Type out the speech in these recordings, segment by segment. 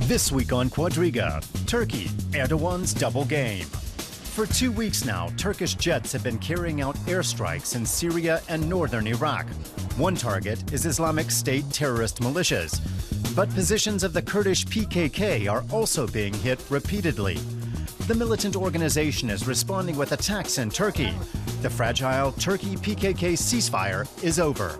This week on Quadriga, Turkey, Erdogan's double game. For 2 weeks now, Turkish jets have been carrying out airstrikes in Syria and northern Iraq. One target is Islamic State terrorist militias. But positions of the Kurdish PKK are also being hit repeatedly. The militant organization is responding with attacks in Turkey. The fragile Turkey-PKK ceasefire is over.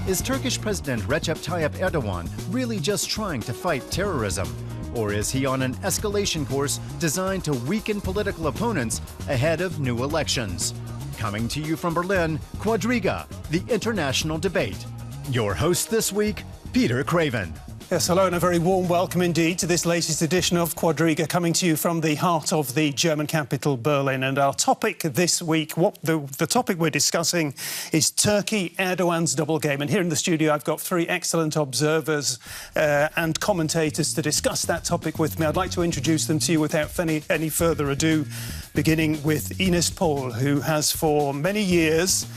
Is Turkish President Recep Tayyip Erdogan really just trying to fight terrorism? Or is he on an escalation course designed to weaken political opponents ahead of new elections? Coming to you from Berlin, Quadriga, the international debate. Your host this week, Peter Craven. Yes, hello and a very warm welcome indeed to this latest edition of Quadriga, coming to you from the heart of the German capital, Berlin. And our topic this week, the topic we're discussing is Turkey, Erdogan's double game. And here in the studio, I've got three excellent observers and commentators to discuss that topic with me. I'd like to introduce them to you without any further ado, beginning with Ines Pohl, who has for many years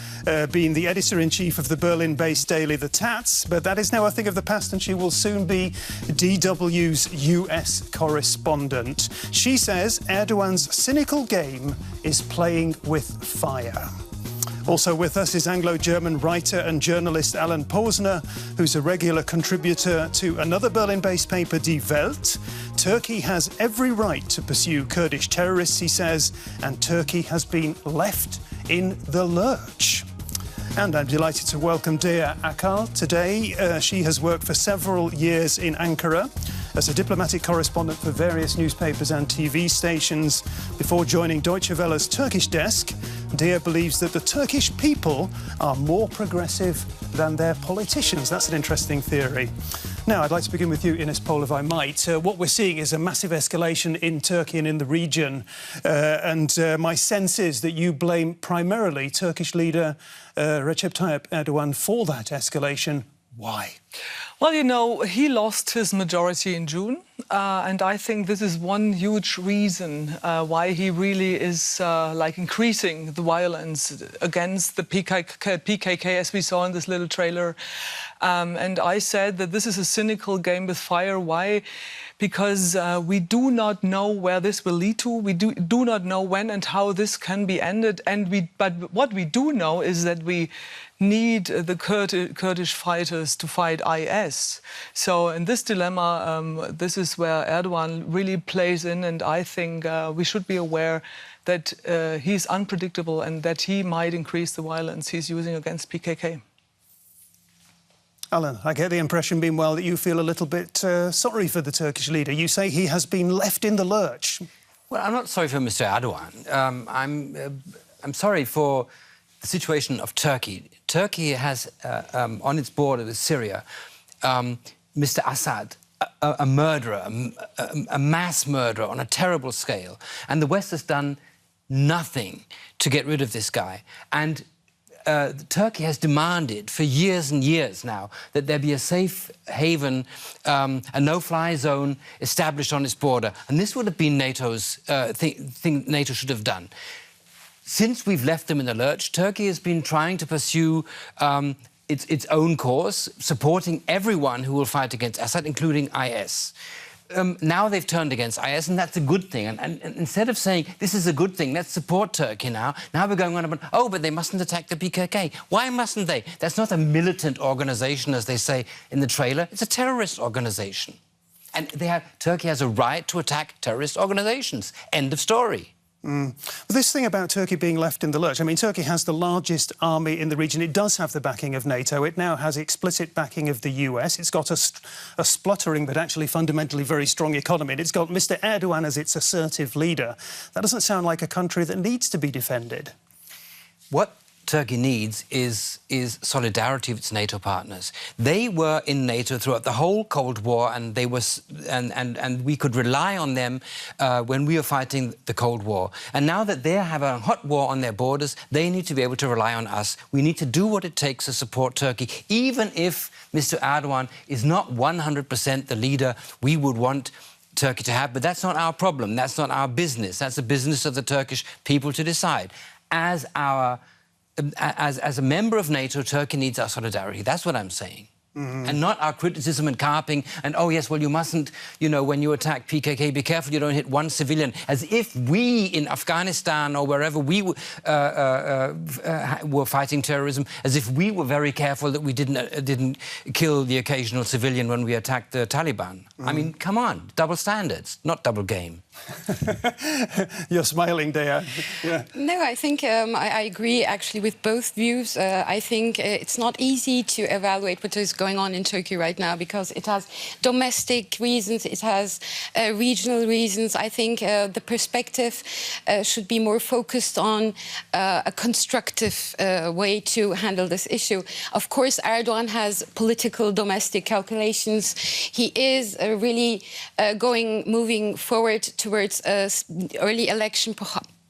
been the editor-in-chief of the Berlin-based daily The Tats, but that is now a thing of the past and she will soon be DW's US correspondent. She says Erdogan's cynical game is playing with fire. Also with us is Anglo-German writer and journalist Alan Posener, who's a regular contributor to another Berlin-based paper, Die Welt. Turkey has every right to pursue Kurdish terrorists, he says, and Turkey has been left in the lurch. And I'm delighted to welcome Değer Akal today. She has worked for several years in Ankara as a diplomatic correspondent for various newspapers and TV stations. Before joining Deutsche Welle's Turkish desk, Değer believes that the Turkish people are more progressive than their politicians. That's an interesting theory. Now, I'd like to begin with you, Ines Pohl, if I might. What we're seeing is a massive escalation in Turkey and in the region. My sense is that you blame primarily Turkish leader Recep Tayyip Erdogan for that escalation. Why? Well, you know, he lost his majority in June, and I think this is one huge reason why he really is increasing the violence against the PKK, as we saw in this little trailer. And I said that this is a cynical game with fire. Why? Because we do not know where this will lead to. We do not know when and how this can be ended. But what we do know is that we need the Kurdish fighters to fight IS. So in this dilemma, this is where Erdogan really plays in, and I think we should be aware that he's unpredictable and that he might increase the violence he's using against PKK. Alan, I get the impression, meanwhile, that you feel a little bit sorry for the Turkish leader. You say he has been left in the lurch. Well, I'm not sorry for Mr. Erdogan. I'm sorry for the situation of Turkey. Turkey has on its border with Syria Mr. Assad, a murderer, a mass murderer on a terrible scale. And the West has done nothing to get rid of this guy. And Turkey has demanded for years and years now that there be a safe haven, a no-fly zone established on its border. And this would have been NATO's thing NATO should have done. Since we've left them in the lurch, Turkey has been trying to pursue its own course, supporting everyone who will fight against Assad, including IS. Now they've turned against IS, and that's a good thing. And instead of saying, this is a good thing, let's support Turkey now we're going on about, oh, but they mustn't attack the PKK. Why mustn't they? That's not a militant organisation, as they say in the trailer. It's a terrorist organisation. And Turkey has a right to attack terrorist organisations. End of story. But this thing about Turkey being left in the lurch, I mean, Turkey has the largest army in the region. It does have the backing of NATO. It now has explicit backing of the US. It's got a spluttering but actually fundamentally very strong economy. And it's got Mr. Erdogan as its assertive leader. That doesn't sound like a country that needs to be defended. What Turkey needs is solidarity with its NATO partners. They were in NATO throughout the whole Cold War, and and we could rely on them when we were fighting the Cold War. And now that they have a hot war on their borders, they need to be able to rely on us. We need to do what it takes to support Turkey, even if Mr. Erdogan is not 100% the leader we would want Turkey to have. But that's not our problem. That's not our business. That's the business of the Turkish people to decide. As a member of NATO, Turkey needs our solidarity. That's what I'm saying. and not our criticism and carping and, oh, yes, well, you mustn't, you know, when you attack PKK, be careful you don't hit one civilian, as if we in Afghanistan or wherever we were fighting terrorism, as if we were very careful that we didn't kill the occasional civilian when we attacked the Taliban. I mean, come on, double standards, not double game. You're smiling, Değer. Yeah. No, I think I agree actually with both views. I think it's not easy to evaluate what is going on in Turkey right now because it has domestic reasons, it has regional reasons. I think the perspective should be more focused on a constructive way to handle this issue. Of course, Erdogan has political domestic calculations. He is really moving forward towards early election,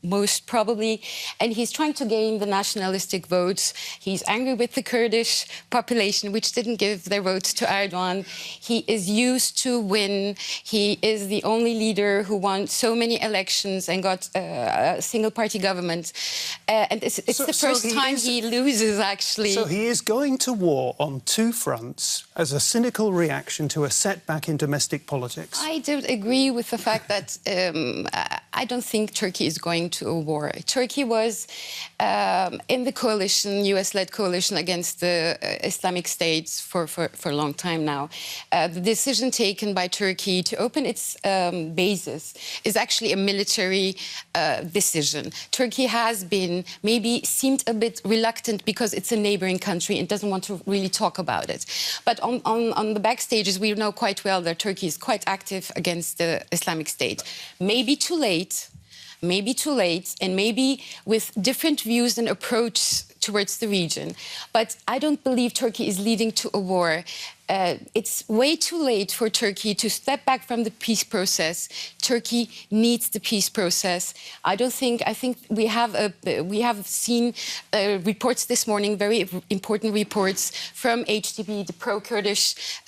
most probably, and he's trying to gain the nationalistic votes. He's angry with the Kurdish population, which didn't give their votes to Erdogan. He is used to win. He is the only leader who won so many elections and got a single-party government. And it's the first time he loses, actually. So he is going to war on two fronts as a cynical reaction to a setback in domestic politics. I don't agree with the fact that I don't think Turkey is going to a war. Turkey was in the coalition, US-led coalition against the Islamic States for a long time now. The decision taken by Turkey to open its bases is actually a military decision. Turkey has been, maybe seemed a bit reluctant because it's a neighboring country and doesn't want to really talk about it. But on the backstages, we know quite well that Turkey is quite active against the Islamic State. Maybe too late, and maybe with different views and approach towards the region. But I don't believe Turkey is leading to a war. It's way too late for Turkey to step back from the peace process. Turkey needs the peace process. I think we have seen reports this morning, very important reports from HDP, the pro-Kurdish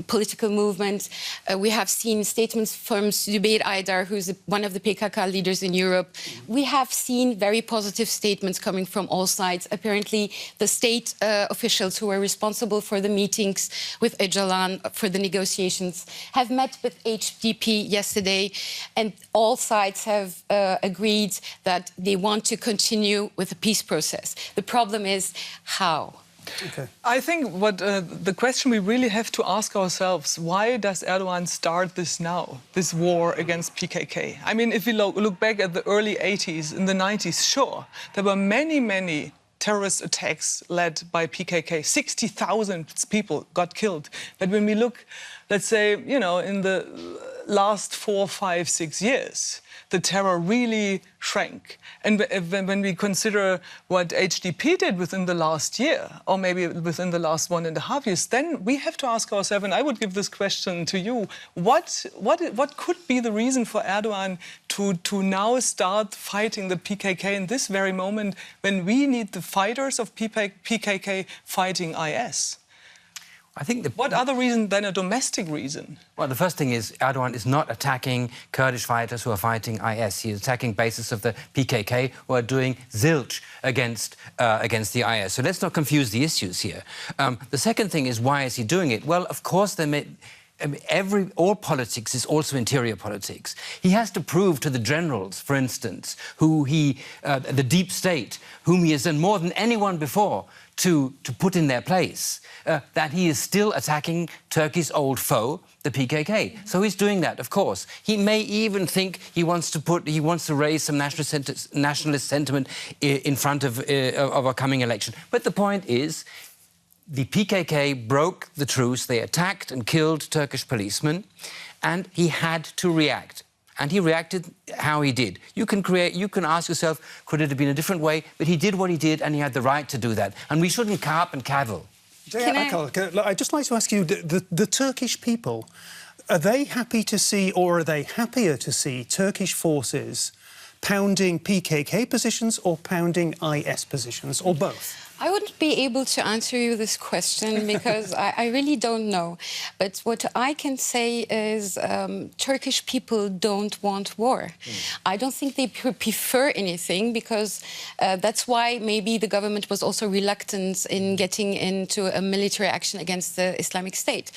political movement. We have seen statements from Zübeyir Aydar, who's one of the PKK leaders in Europe. We have seen very positive statements coming from all sides. Apparently, the state officials who were responsible for the meetings with Öcalan for the negotiations have met with HDP yesterday, and all sides have agreed that they want to continue with the peace process. The problem is how. Okay. I think the question we really have to ask ourselves, why does Erdogan start this now, this war against PKK? I mean, if we look back at the early 80s, in the 90s, sure, there were many terrorist attacks led by PKK. 60,000 people got killed. But when we look, let's say, you know, in the last 4, 5, 6 years, the terror really shrank. And when we consider what HDP did within the last year, or maybe within the last 1.5 years, then we have to ask ourselves, and I would give this question to you, what could be the reason for Erdogan to now start fighting the PKK in this very moment when we need the fighters of PKK fighting IS? I think what other reason than a domestic reason? Well, the first thing is Erdogan is not attacking Kurdish fighters who are fighting IS. He is attacking bases of the PKK who are doing zilch against the IS. So let's not confuse the issues here. The second thing is, why is he doing it? Well, of course, all politics is also interior politics. He has to prove to the generals, for instance, the deep state, whom he has done more than anyone before to put in their place, that he is still attacking Turkey's old foe, the PKK. So he's doing that, of course. He may even think he wants to raise some nationalist sentiment in front of a coming election. But the point is, the PKK broke the truce. They attacked and killed Turkish policemen, and he had to react. And he reacted how he did. You can ask yourself, could it have been a different way? But he did what he did, and he had the right to do that. And we shouldn't carp and cavil. Değer Akal, I'd just like to ask you, the Turkish people, are they happy to see, or are they happier to see Turkish forces pounding PKK positions or pounding IS positions, or both? I wouldn't be able to answer you this question because I really don't know. But what I can say is Turkish people don't want war. I don't think they prefer anything because that's why maybe the government was also reluctant in getting into a military action against the Islamic State.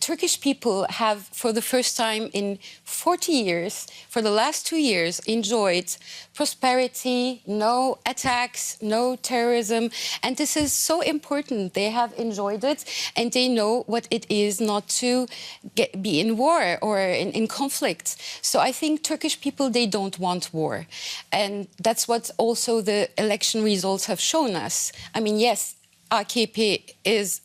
Turkish people have, for the first time in 40 years, for the last 2 years, enjoyed prosperity, no attacks, no terrorism. And this is so important. They have enjoyed it and they know what it is not to be in war or in conflict. So I think Turkish people, they don't want war. And that's what also the election results have shown us. I mean, yes, AKP is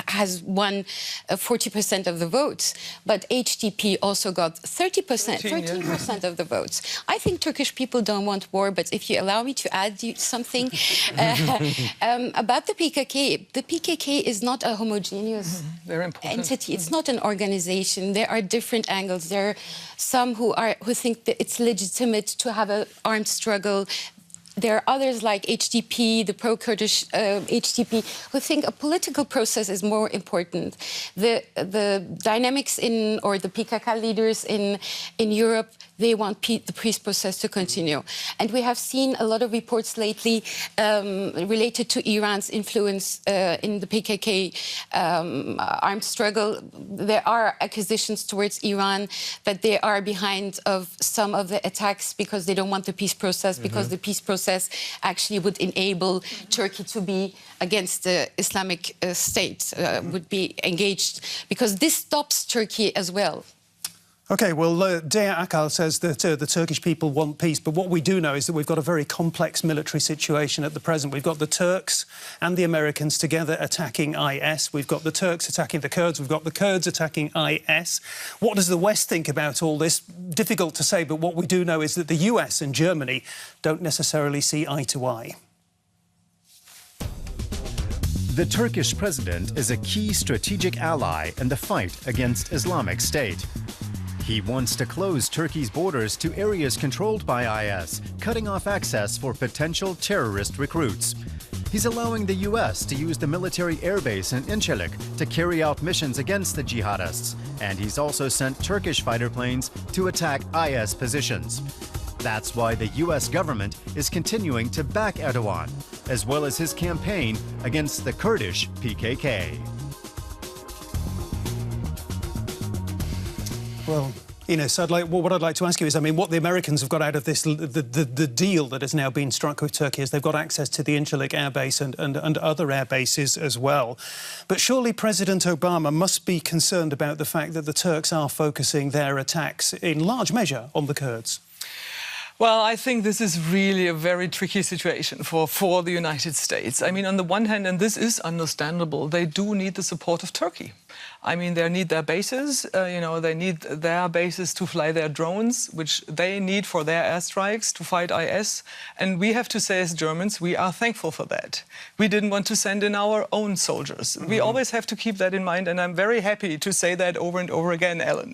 has won 40% of the votes, but HDP also got 13% of the votes. I think Turkish people don't want war, but if you allow me to add something about the PKK is not a homogeneous entity. It's not an organization. There are different angles. There are some who think that it's legitimate to have an armed struggle. There are others like HDP, the pro-Kurdish HDP, who think a political process is more important. The dynamics or the PKK leaders in Europe, they want the peace process to continue. And we have seen a lot of reports lately related to Iran's influence in the PKK armed struggle. There are accusations towards Iran that they are behind of some of the attacks because they don't want the peace process, because the peace process actually would enable Turkey to be against the Islamic State, would be engaged, because this stops Turkey as well. OK, well, Değer Akal says that the Turkish people want peace, but what we do know is that we've got a very complex military situation at the present. We've got the Turks and the Americans together attacking IS. We've got the Turks attacking the Kurds. We've got the Kurds attacking IS. What does the West think about all this? Difficult to say, but what we do know is that the US and Germany don't necessarily see eye to eye. The Turkish president is a key strategic ally in the fight against Islamic State. He wants to close Turkey's borders to areas controlled by IS, cutting off access for potential terrorist recruits. He's allowing the US to use the military airbase in Incirlik to carry out missions against the jihadists, and he's also sent Turkish fighter planes to attack IS positions. That's why the US government is continuing to back Erdogan, as well as his campaign against the Kurdish PKK. Well, Ines, what I'd like to ask you is, I mean, what the Americans have got out of this, the deal that has now been struck with Turkey is they've got access to the Incirlik air base and other air bases as well. But surely President Obama must be concerned about the fact that the Turks are focusing their attacks in large measure on the Kurds. Well, I think this is really a very tricky situation for the United States. I mean, on the one hand, and this is understandable, they do need the support of Turkey. I mean, they need their bases, they need their bases to fly their drones, which they need for their airstrikes to fight IS. And we have to say, as Germans, we are thankful for that. We didn't want to send in our own soldiers. We always have to keep that in mind, and I'm very happy to say that over and over again, Ellen.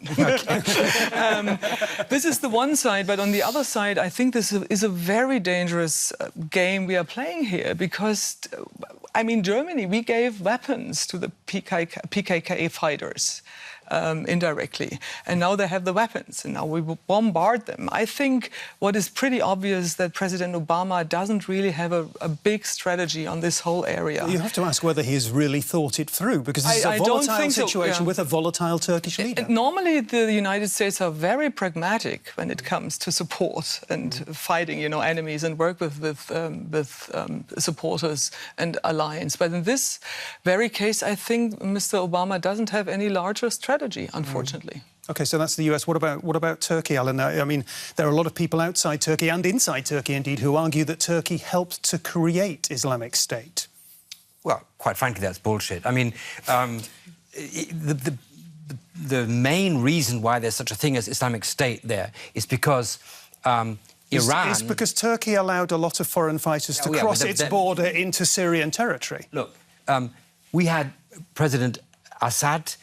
This is the one side, but on the other side, I think this is a very dangerous game we are playing here, because I mean, Germany, we gave weapons to the PKK fighters indirectly. And now they have the weapons, and now we will bombard them. I think what is pretty obvious that President Obama doesn't really have a big strategy on this whole area. You have to ask whether he has really thought it through, because this is a volatile situation with a volatile Turkish leader. Normally, the United States are very pragmatic when it comes to support and fighting, enemies, and work with supporters and alliance. But in this very case, I think Mr. Obama doesn't have any larger strategy, unfortunately. OK, so that's the US. What about Turkey, Alan? I mean, there are a lot of people outside Turkey and inside Turkey, indeed, who argue that Turkey helped to create Islamic State. Well, quite frankly, that's bullshit. I mean, the main reason why there's such a thing as Islamic State there is because Iran... It's because Turkey allowed a lot of foreign fighters to cross its border into Syrian territory. Look, we had President Assad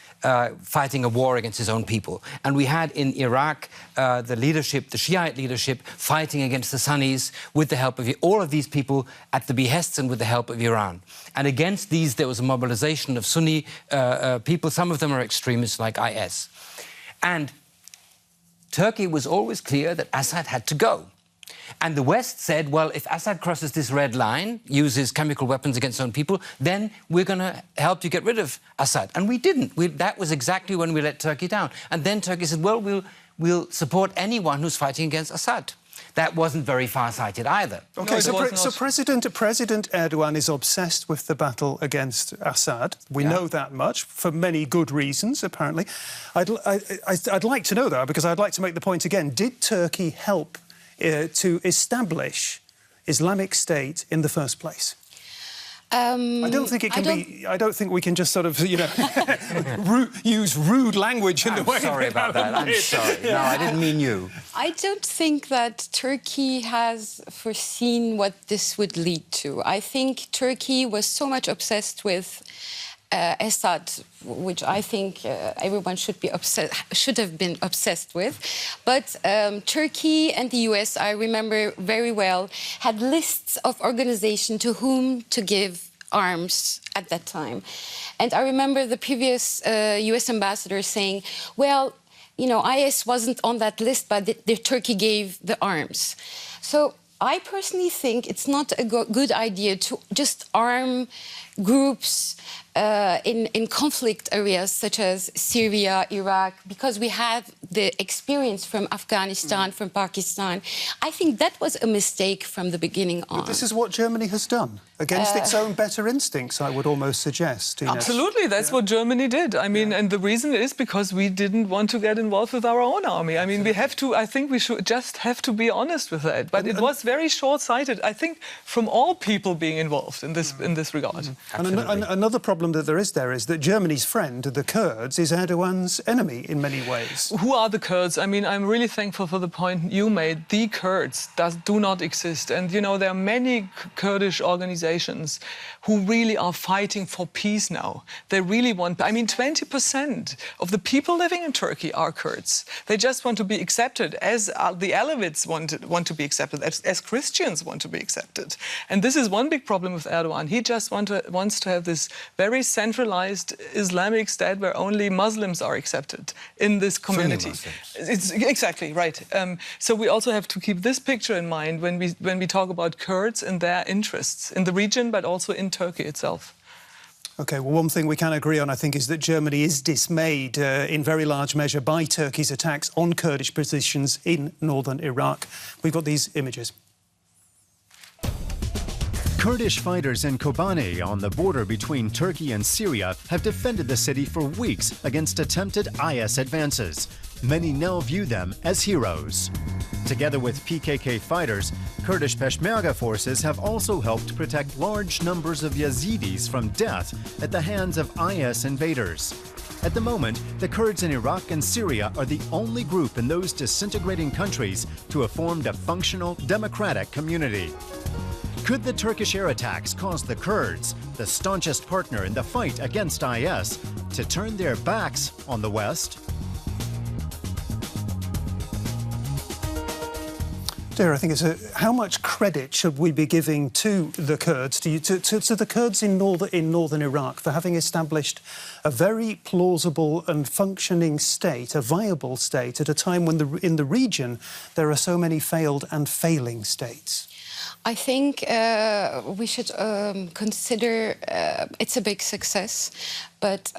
fighting a war against his own people. And we had in Iraq the leadership, the Shiite leadership, fighting against the Sunnis with the help of all of these people at the behests and with the help of Iran. And against these, there was a mobilization of Sunni people. Some of them are extremists like IS. And Turkey was always clear that Assad had to go. And the West said, well, if Assad crosses this red line, uses chemical weapons against his own people, then we're going to help you get rid of Assad. And we didn't. That was exactly when we let Turkey down. And then Turkey said, well, we'll support anyone who's fighting against Assad. That wasn't very far-sighted either. OK, No, so President Erdogan is obsessed with the battle against Assad. We know that much, for many good reasons, apparently. I'd like to know, though, because I'd like to make the point again, did Turkey help to establish Islamic State in the first place? I don't think it can be. I don't think we can just sort of, you know, use rude language in the way. I'm sorry about that. I'm sorry. No, I didn't mean you. I don't think that Turkey has foreseen what this would lead to. I think Turkey was so much obsessed with Assad, which I think everyone should have been obsessed with. But Turkey and the US, I remember very well, had lists of organizations to whom to give arms at that time. And I remember the previous US ambassador saying, well, you know, IS wasn't on that list, but the Turkey gave the arms. So I personally think it's not a good idea to just arm groups in conflict areas such as Syria, Iraq, because we have the experience from Afghanistan, from Pakistan. I think that was a mistake from the beginning on. But this is what Germany has done, against its own better instincts, I would almost suggest. Ines. Absolutely, that's what Germany did. I mean, and the reason is because we didn't want to get involved with our own army. I mean, we have to, I think we should just have to be honest with that. But it was very short-sighted, I think, from all people being involved in this regard. And another problem that there is that Germany's friend, the Kurds, is Erdogan's enemy in many ways. Who are the Kurds? I mean, I'm really thankful for the point you made. The Kurds do not exist. And, you know, there are many Kurdish organizations who really are fighting for peace now. They really want... I mean, 20% of the people living in Turkey are Kurds. They just want to be accepted as the Alawites want to be accepted, as Christians want to be accepted. And this is one big problem with Erdogan. He just wants to have this very centralized Islamic state where only Muslims are accepted in this community. It's exactly right. So we also have to keep this picture in mind when we talk about Kurds and their interests in the region, but also in Turkey itself. OK, well, one thing we can agree on, I think, is that Germany is dismayed in very large measure by Turkey's attacks on Kurdish positions in northern Iraq. We've got these images. Kurdish fighters in Kobani, on the border between Turkey and Syria, have defended the city for weeks against attempted IS advances. Many now view them as heroes. Together with PKK fighters, Kurdish Peshmerga forces have also helped protect large numbers of Yazidis from death at the hands of IS invaders. At the moment, the Kurds in Iraq and Syria are the only group in those disintegrating countries to have formed a functional democratic community. Could the Turkish air attacks cause the Kurds, the staunchest partner in the fight against IS, to turn their backs on the West? Değer, I think it's how much credit should we be giving to the Kurds, to the Kurds in northern Iraq, for having established a very plausible and functioning state, a viable state, at a time when in the region there are so many failed and failing states? I think we should consider it's a big success, but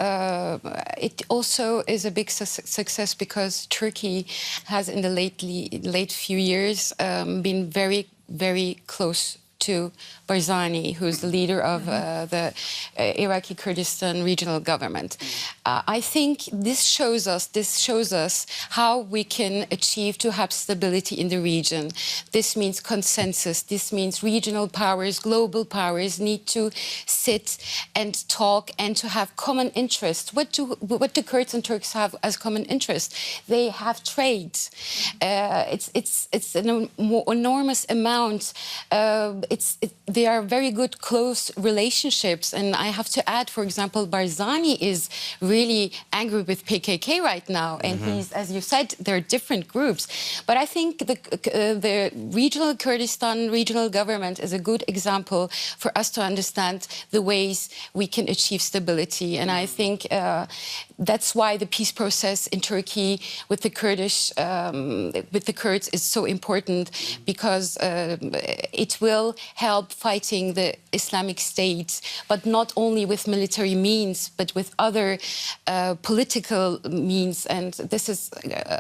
it also is a big success because Turkey has, in the late few years, been very, very close to Barzani, who's the leader of the Iraqi Kurdistan regional government. I think this shows us how we can achieve to have stability in the region. This means consensus. This means regional powers, global powers need to sit and talk and to have common interests. What do Kurds and Turks have as common interest? They have trade. It's an enormous amount. they are very good, close relationships. And I have to add, for example, Barzani is really angry with PKK right now. And he's, as you said, there are different groups. But I think the regional Kurdistan regional government is a good example for us to understand the ways we can achieve stability. And I think that's why the peace process in Turkey with the Kurdish, with the Kurds is so important, because it will help fighting the Islamic State, but not only with military means, but with other political means. And this is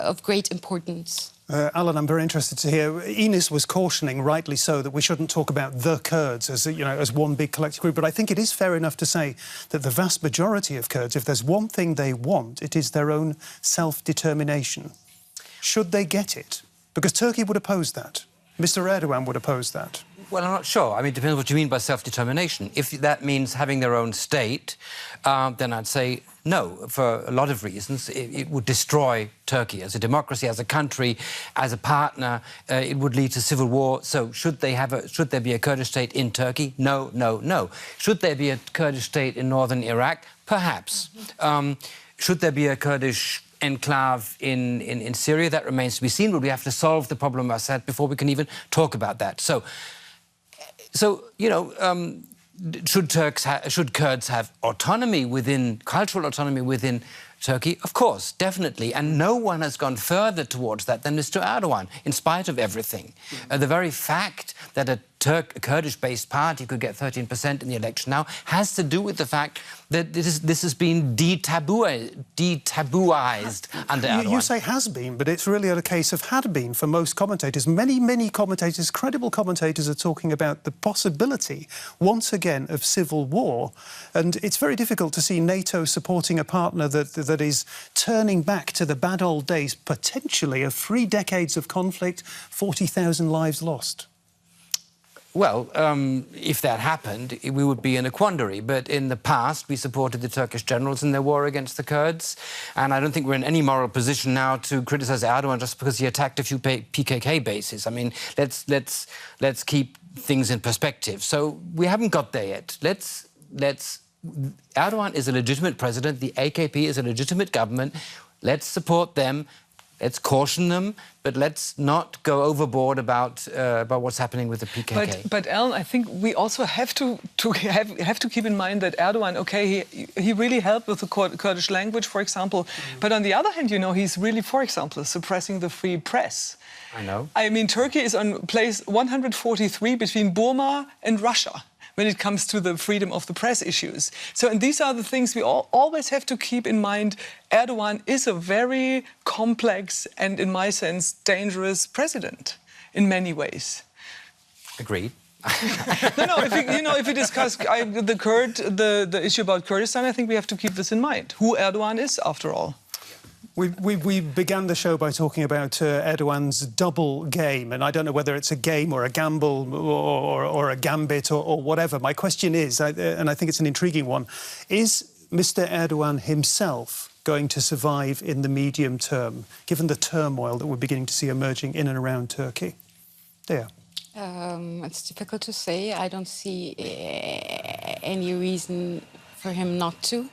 of great importance. Alan, I'm very interested to hear. Ines was cautioning, rightly so, that we shouldn't talk about the Kurds as, as one big collective group. But I think it is fair enough to say that the vast majority of Kurds, if there's one thing they want, it is their own self-determination. Should they get it? Because Turkey would oppose that. Mr. Erdogan would oppose that. Well, I'm not sure. I mean, it depends what you mean by self-determination. If that means having their own state, then I'd say no, for a lot of reasons. It would destroy Turkey as a democracy, as a country, as a partner. It would lead to civil war. So should there be a Kurdish state in Turkey? No, no, no. Should there be a Kurdish state in northern Iraq? Perhaps. Should there be a Kurdish enclave in Syria? That remains to be seen. But we have to solve the problem of Assad before we can even talk about that. So should Kurds have autonomy cultural autonomy within Turkey? Of course, definitely. And no one has gone further towards that than Mr. Erdogan, in spite of everything. The very fact that a Kurdish-based party could get 13% in the election now has to do with the fact that this has been detabooized under Erdogan. You say has been, but it's really a case of had been for most commentators. Many commentators, credible commentators, are talking about the possibility, once again, of civil war. And it's very difficult to see NATO supporting a partner that is turning back to the bad old days, potentially, of 3 decades of conflict, 40,000 lives lost. Well, if that happened, we would be in a quandary. But in the past, we supported the Turkish generals in their war against the Kurds. And I don't think we're in any moral position now to criticize Erdogan just because he attacked a few PKK bases. I mean, let's keep things in perspective. So we haven't got there yet. Erdogan is a legitimate president. The AKP is a legitimate government. Let's support them. Let's caution them, but let's not go overboard about what's happening with the PKK. But Alan, I think we also have to keep in mind that Erdogan, okay, he really helped with the Kurdish language, for example. But on the other hand, he's really, for example, suppressing the free press. I know. I mean, Turkey is on place 143 between Burma and Russia when it comes to the freedom of the press issues. So, and these are the things we always have to keep in mind. Erdogan is a very complex and, in my sense, dangerous president in many ways. Agreed. If we discuss the issue about Kurdistan, I think we have to keep this in mind, who Erdogan is, after all. We began the show by talking about Erdogan's double game, and I don't know whether it's a game or a gamble or a gambit or whatever. My question is, and I think it's an intriguing one, is Mr. Erdogan himself going to survive in the medium term, given the turmoil that we're beginning to see emerging in and around Turkey? Değer. It's difficult to say. I don't see any reason for him not to.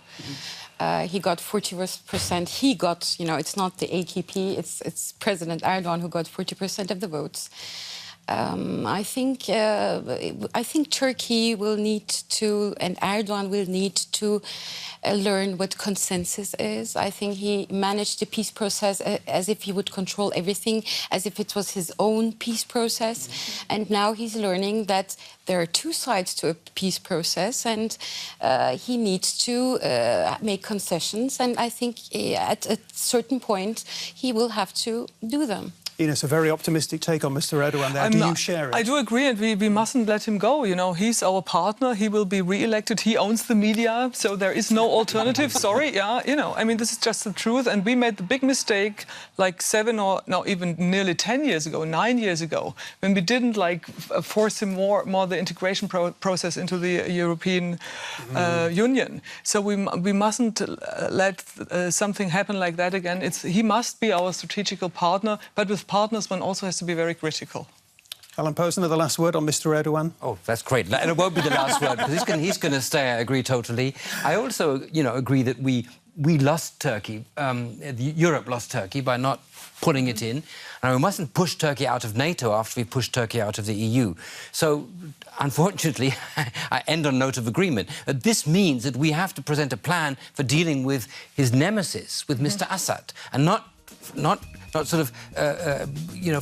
He got 40%. He got, it's not the AKP, it's President Erdogan who got 40% of the votes. I think Turkey will need to, and Erdogan will need to learn what consensus is. I think he managed the peace process as if he would control everything, as if it was his own peace process. And now he's learning that there are 2 sides to a peace process, and he needs to make concessions. And I think at a certain point, he will have to do them. Ines, a very optimistic take on Mr. Erdogan there. Do you share it? I do agree, and we mustn't let him go. He's our partner. He will be re-elected. He owns the media, so there is no alternative. Sorry, I mean, this is just the truth. And we made the big mistake like 7 or even nearly 10 years ago, 9 years ago, when we didn't force him more the integration process into the European Union. So we mustn't let something happen like that again. He must be our strategical partner, but with partners, one also has to be very critical. Alan Posener, the last word on Mr Erdogan. Oh, that's great. And it won't be the last word, because he's going to stay. I agree totally. I also, agree that we lost Turkey. Europe lost Turkey by not putting it in. And we mustn't push Turkey out of NATO after we push Turkey out of the EU. So, unfortunately, I end on a note of agreement. This means that we have to present a plan for dealing with his nemesis, with Mr Assad, and not sort of,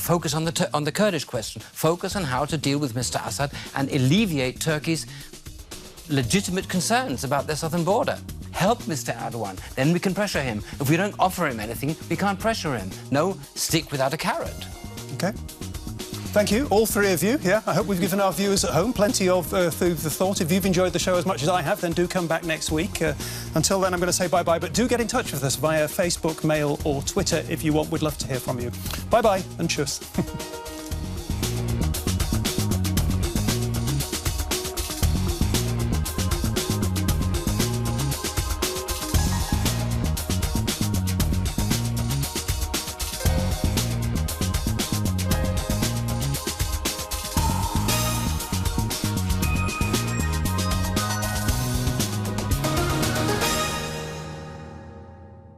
focus on the Kurdish question. Focus on how to deal with Mr Assad and alleviate Turkey's legitimate concerns about their southern border. Help Mr Erdogan, then we can pressure him. If we don't offer him anything, we can't pressure him. No stick without a carrot. OK. Thank you, all three of you. Yeah, I hope we've given our viewers at home plenty of food for thought. If you've enjoyed the show as much as I have, then do come back next week. Until then, I'm going to say bye-bye, but do get in touch with us via Facebook, mail or Twitter if you want. We'd love to hear from you. Bye-bye and tschüss.